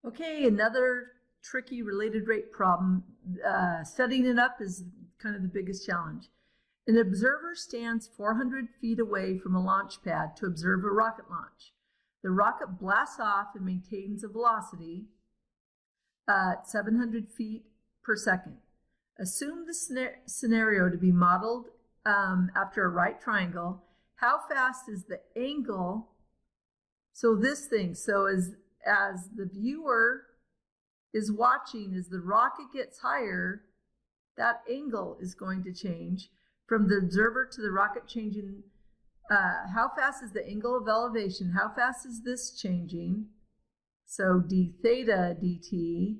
Okay, another tricky related rate problem. Setting it up is kind of the biggest challenge. An observer stands 400 feet away from a launch pad to observe a rocket launch. The rocket blasts off and maintains a velocity at 700 feet per second. Assume the scenario to be modeled after a right triangle. How fast is the angle? So as the viewer is watching, as the rocket gets higher, that angle is going to change from the observer to the rocket changing. How fast is the angle of elevation? How fast is this changing? So d theta dt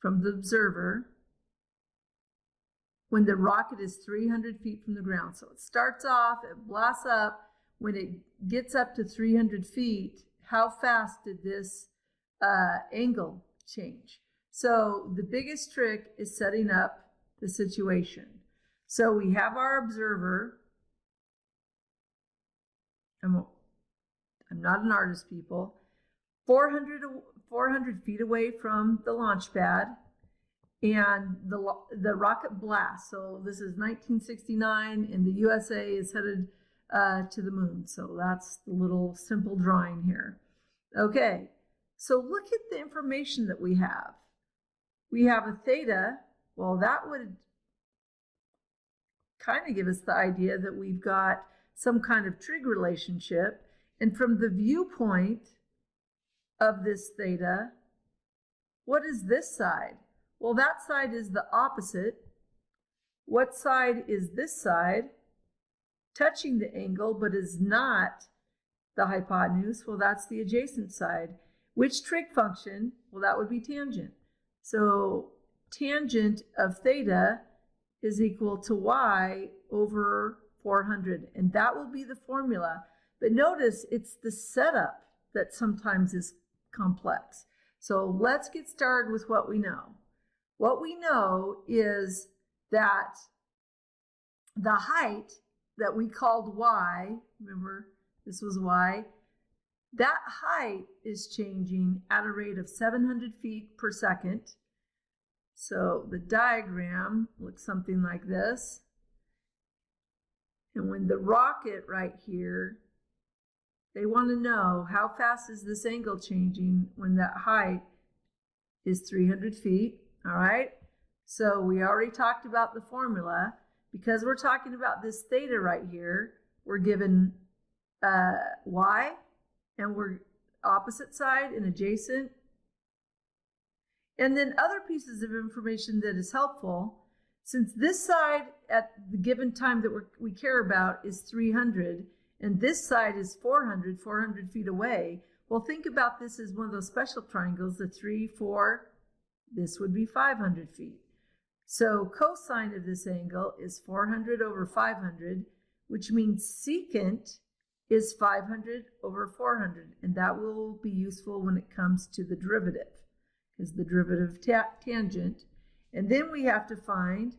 from the observer when the rocket is 300 feet from the ground. So it starts off, it blasts up. When it gets up to 300 feet, how fast did this angle change? So the biggest trick is setting up the situation. So we have our observer. I'm not an artist, people. 400 feet away from the launch pad, and the rocket blasts. So this is 1969, and the USA is headed to the moon. So that's the little simple drawing here. Okay, so look at the information that we have. We have a theta. Well, that would kind of give us the idea that we've got some kind of trig relationship. And from the viewpoint of this theta, what is this side? Well, that side is the opposite. What side is this side? Touching the angle, but is not the hypotenuse. Well, that's the adjacent side. Which trig function? Well, that would be tangent. So tangent of theta is equal to y over 400, and that will be the formula. But notice it's the setup that sometimes is complex. So let's get started with what we know. What we know is that the height that we called y, remember this was y, that height is changing at a rate of 700 feet per second. So the diagram looks something like this. And when the rocket right here, they want to know how fast is this angle changing when that height is 300 feet, all right? So we already talked about the formula. Because we're talking about this theta right here, we're given y, and we're opposite side and adjacent. And then other pieces of information that is helpful, since this side at the given time that we care about is 300, and this side is 400 feet away. Well, think about this as one of those special triangles, the 3, 4, this would be 500 feet. So cosine of this angle is 400 over 500, which means secant is 500 over 400, and that will be useful when it comes to the derivative, because the derivative of tangent. And then we have to find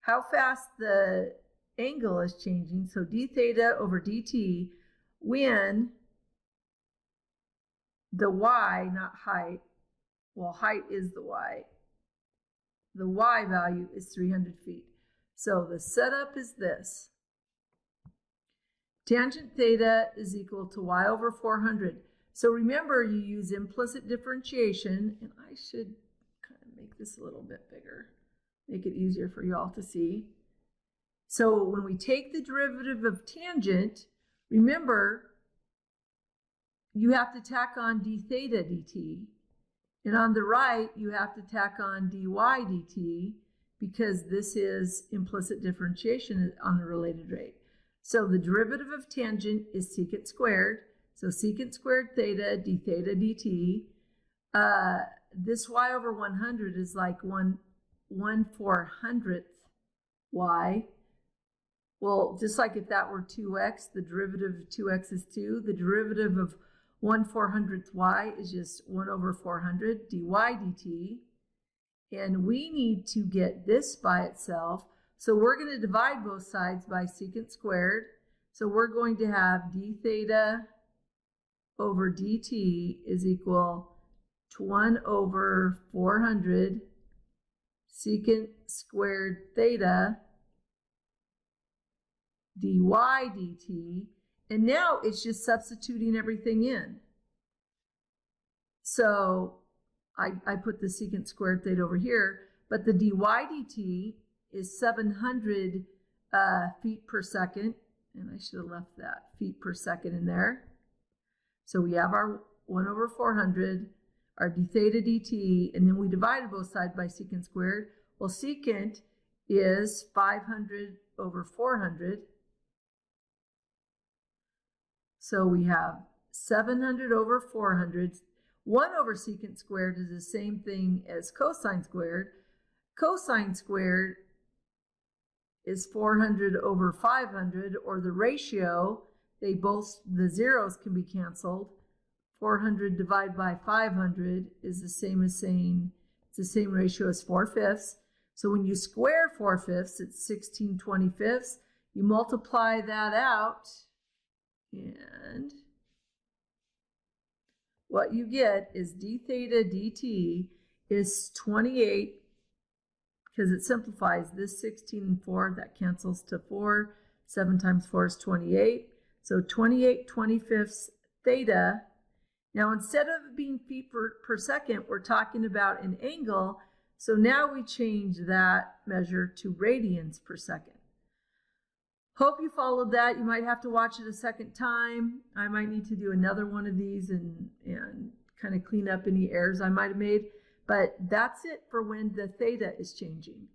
how fast the angle is changing, so d theta over dt, when the y, not height, well, height is the y value is 300 feet. So the setup is this. Tangent theta is equal to y over 400. So remember, you use implicit differentiation, and I should kind of make this a little bit bigger, make it easier for you all to see. So when we take the derivative of tangent, remember, you have to tack on d theta dt. And on the right, you have to tack on dy dt, because this is implicit differentiation on the related rate. So the derivative of tangent is secant squared. So secant squared theta d theta dt. This y over 100 is like 1/400th y. Well, just like if that were 2x, the derivative of 2x is 2. The derivative of 1/400th y is just 1 over 400 dy dt. And we need to get this by itself. So we're going to divide both sides by secant squared. So we're going to have d theta over dt is equal to 1 over 400 secant squared theta dy dt, and now it's just substituting everything in. So I put the secant squared theta over here, but the dy dt is 700 feet per second, and I should have left that feet per second in there. So we have our 1 over 400, our d theta dt, and then we divided both sides by secant squared. Well, secant is 500 over 400. So we have 700 over 400. 1 over secant squared is the same thing as cosine squared. Cosine squared is 400 over 500, or the ratio, the zeros can be canceled. 400 divided by 500 is the same as saying it's the same ratio as 4/5. So when you square 4/5, it's 16/25. You multiply that out, and what you get is d theta dt is 28, because it simplifies this 16 and 4, that cancels to 4. 7 times 4 is 28. So 28/25 theta. Now instead of it being feet per second, we're talking about an angle. So now we change that measure to radians per second. Hope you followed that. You might have to watch it a second time. I might need to do another one of these and kind of clean up any errors I might have made. But that's it for when the theta is changing.